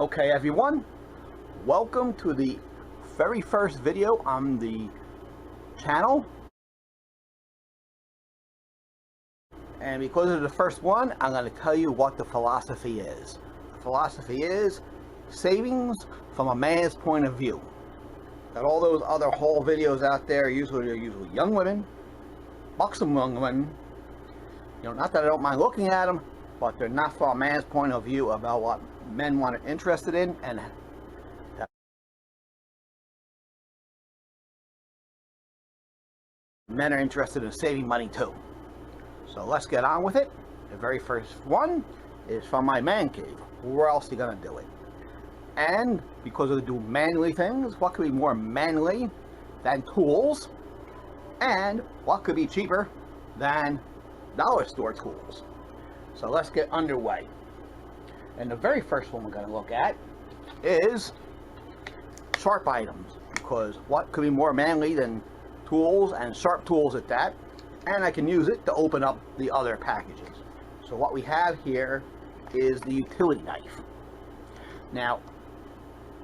Okay everyone, welcome to the very first video on the channel. And because it's the first one, I'm going to tell you what the philosophy is. The philosophy is savings from a man's point of view. Got all those other haul videos out there, they're usually young women, buxom young women. You know, not that I don't mind looking at them, but they're not from a man's point of view about what men want to interested in, and that men are interested in saving money too. So let's get on with it. The very first one is from my man cave. Where else are you going to do it? And because I do manly things, what could be more manly than tools? And what could be cheaper than dollar store tools? So let's get underway. And the very first one we're going to look at is sharp items, because what could be more manly than tools, and sharp tools at that, and I can use it to open up the other packages. So what we have here is the utility knife. Now,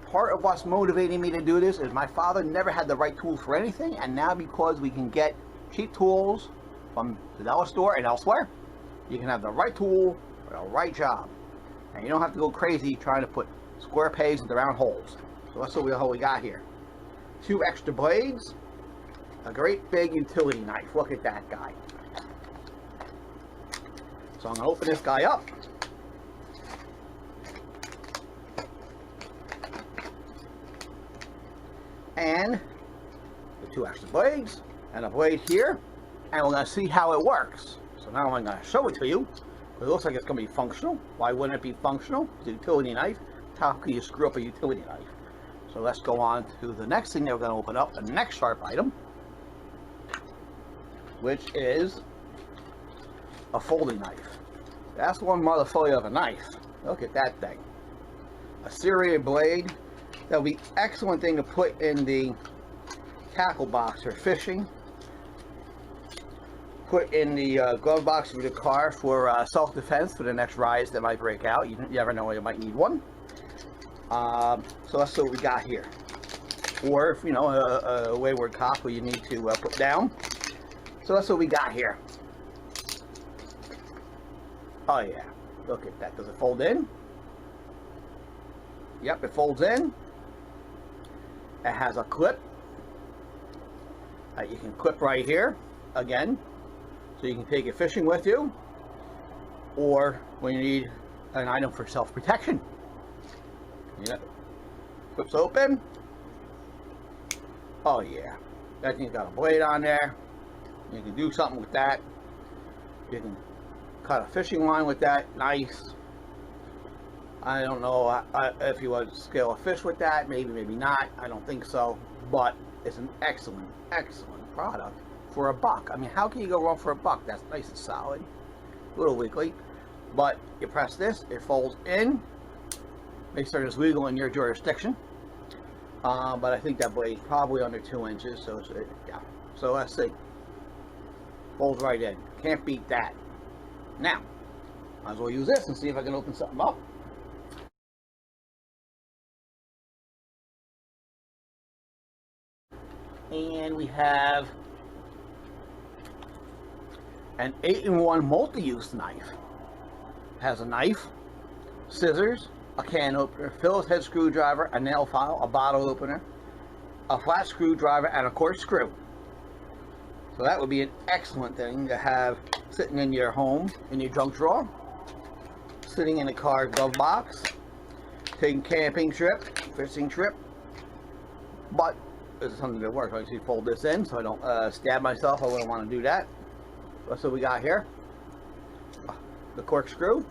part of what's motivating me to do this is my father never had the right tools for anything, and now because we can get cheap tools from the dollar store and elsewhere, you can have the right tool for the right job, and you don't have to go crazy trying to put square pegs into round holes. So that's what we got here. 2 extra blades, a great big utility knife. Look at that guy. So I'm going to open this guy up. And the 2 extra blades and a blade here, and we're going to see how it works. So now I'm going to show it to you. It looks like it's going to be functional. Why wouldn't it be functional? It's a utility knife. How can you screw up a utility knife? So let's go on to the next thing that we're going to open up, the next sharp item, which is a folding knife. That's one motherfucker of a knife. Look at that thing. A serrated blade. That would be an excellent thing to put in the tackle box for fishing. Put in the glove box of your car for self-defense for the next riots that might break out. You never know, you might need one. So that's what we got here. Or if you know a wayward cop who you need to put down. So that's what we got here. Oh yeah, look at that. Does it fold in? Yep, it folds in. It has a clip that you can clip right here again, so you can take it fishing with you, or when you need an item for self-protection. Yep, clips open. Oh yeah, that thing's got a blade on there. You can do something with that. You can cut a fishing line with that. Nice. I don't know if you want to scale a fish with that. Maybe, maybe not. I don't think so. But it's an excellent, excellent product for $1. I mean, how can you go wrong for $1? That's nice and solid. A little wiggly. But you press this, it folds in. Makes sure it's legal in your jurisdiction. But I think that blade's probably under 2 inches. So, yeah. So let's see. Folds right in. Can't beat that. Now, might as well use this and see if I can open something up. And we have an 8-in-1 multi-use knife. It has a knife, scissors, a can opener, Phillips head screwdriver, a nail file, a bottle opener, a flat screwdriver, and a corkscrew. So that would be an excellent thing to have sitting in your home, in your junk drawer, sitting in a car glove box, taking camping trip, fishing trip. But this is something that works. I can fold this in so I don't stab myself. I wouldn't want to do that. That's what we got here. The corkscrew.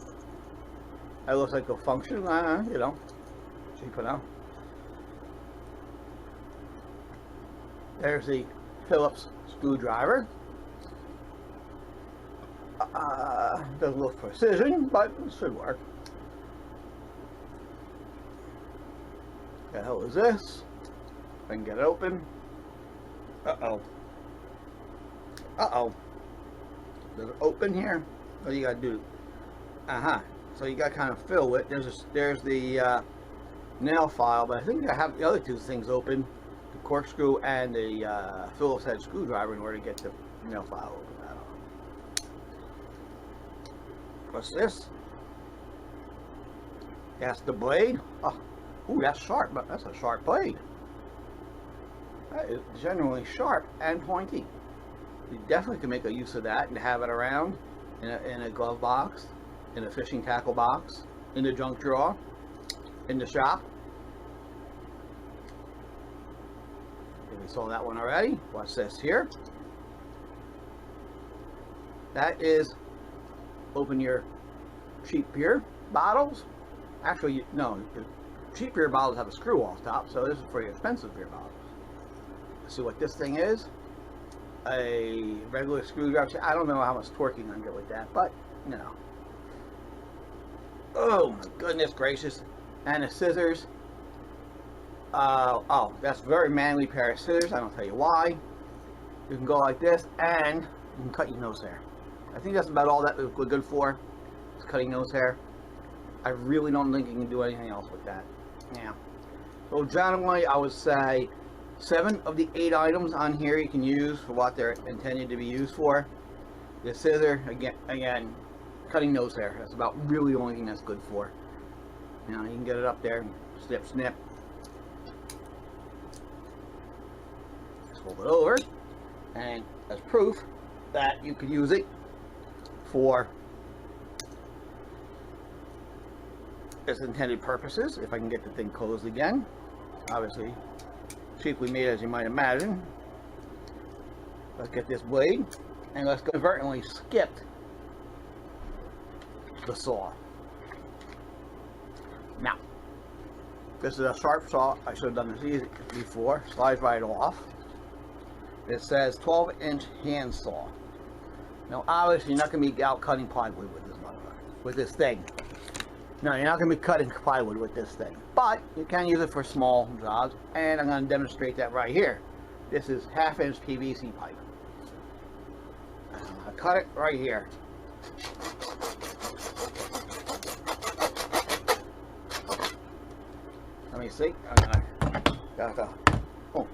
That looks like it'll function. You know, cheap enough. There's the Phillips screwdriver. Doesn't look precision, but it should work. The hell is this? If I can get it open. Uh-oh. Uh-oh. Does it open here? What do you gotta do? So you gotta kind of fill it. There's the nail file, but I think I have the other two things open, the corkscrew and the Phillips head screwdriver, in order to get the nail file open. I don't know. What's this? That's the blade. Oh, ooh, that's sharp. But that's a sharp blade. That is genuinely sharp and pointy. You definitely can make a use of that and have it around in a glove box, in a fishing tackle box, in the junk drawer, in the shop. We saw that one already. What's this here? That is open your cheap beer bottles. Actually, no, cheap beer bottles have a screw off top, so this is for your expensive beer bottles. Let's see what this thing is. A regular screwdriver. I don't know how much torque you can get with that, but you know. Oh my goodness gracious. And the scissors. Oh, that's a very manly pair of scissors. I don't tell you why. You can go like this, and you can cut your nose hair. I think that's about all that we're good for. Is cutting nose hair. I really don't think you can do anything else with that. Yeah. So generally, I would say 7 of the 8 items on here you can use for what they're intended to be used for. The scissor, again, cutting nose hair. That's about really the only thing that's good for. You know, you can get it up there and snip, snip. Fold it over, and as proof that you could use it for its intended purposes. If I can get the thing closed again, obviously cheaply made, as you might imagine. Let's get this blade, and let's inadvertently skip the saw. Now, this is a sharp saw. I should have done this easy before. Slides right off. It says 12-inch hand saw. Now, obviously, you're not going to be out cutting plywood with this thing. No, you're not going to be cutting plywood with this thing. But you can use it for small jobs, and I'm going to demonstrate that right here. This is 1/2-inch PVC pipe. I cut it right here. Let me see. Oh.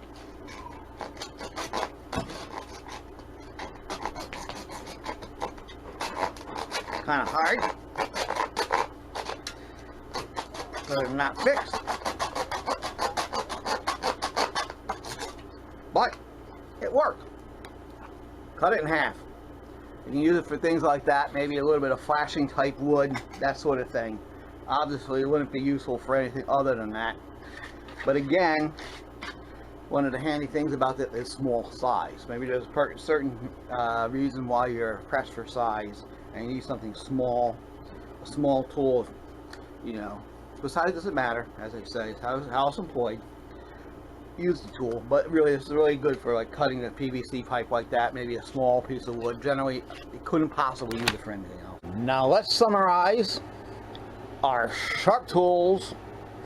Kind of hard, but it's not fixed. But it worked. Cut it in half. You can use it for things like that, maybe a little bit of flashing type wood, that sort of thing. Obviously, it wouldn't be useful for anything other than that. But again, one of the handy things about it is small size. Maybe there's a certain reason why you're pressed for size and you need something small, a small tool, you know. The size doesn't matter, as I say, it's house employed. Use the tool, but really it's really good for like cutting a PVC pipe like that, maybe a small piece of wood. Generally, you couldn't possibly use it for anything else. Now let's summarize our sharp tools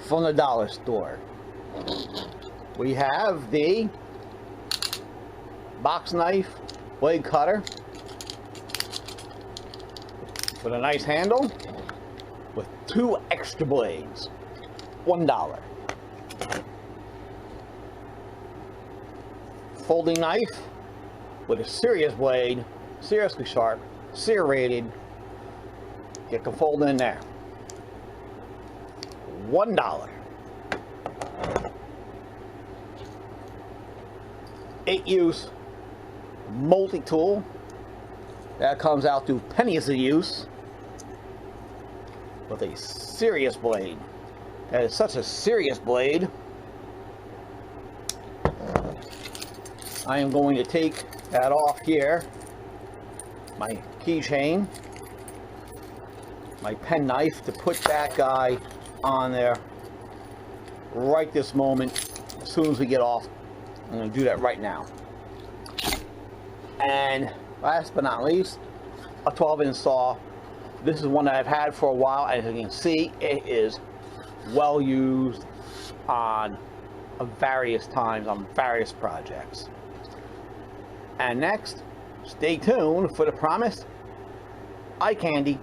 from the dollar store. We have the box knife blade cutter with a nice handle with 2 extra blades, $1. Folding knife with a serious blade, seriously sharp, serrated. Get the fold in there. $1. 8-use multi-tool. That comes out to pennies a use with a serious blade. That is such a serious blade. I am going to take that off here. My keychain, my pen knife, to put that guy on there right this moment. As soon as we get off, I'm going to do that right now. And last but not least, a 12-inch saw. This is one that I've had for a while. As you can see, it is well used on various times on various projects. And next, stay tuned for the promised eye candy.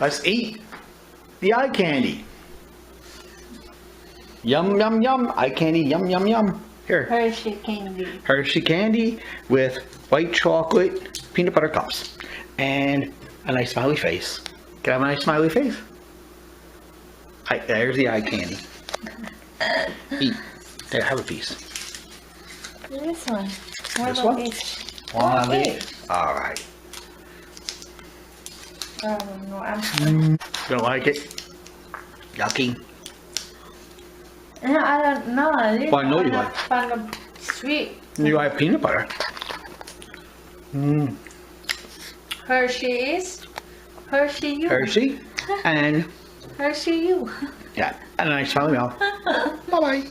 Let's eat the eye candy. Yum, yum, yum. Eye candy, yum, yum, yum. Here. Hershey candy. Hershey candy with white chocolate peanut butter cups. And a nice smiley face. Can I have a nice smiley face? There's the eye candy. Eat. There, have a piece. This one. This one? One of these. All right. No, I'm. Don't like it? Yucky. No, I don't know. This Well, I know you one like. kind of sweet. You like peanut butter. Hershey's. Hershey you. Hershey and Hershey you. yeah, and a nice smiley mouth. Bye bye.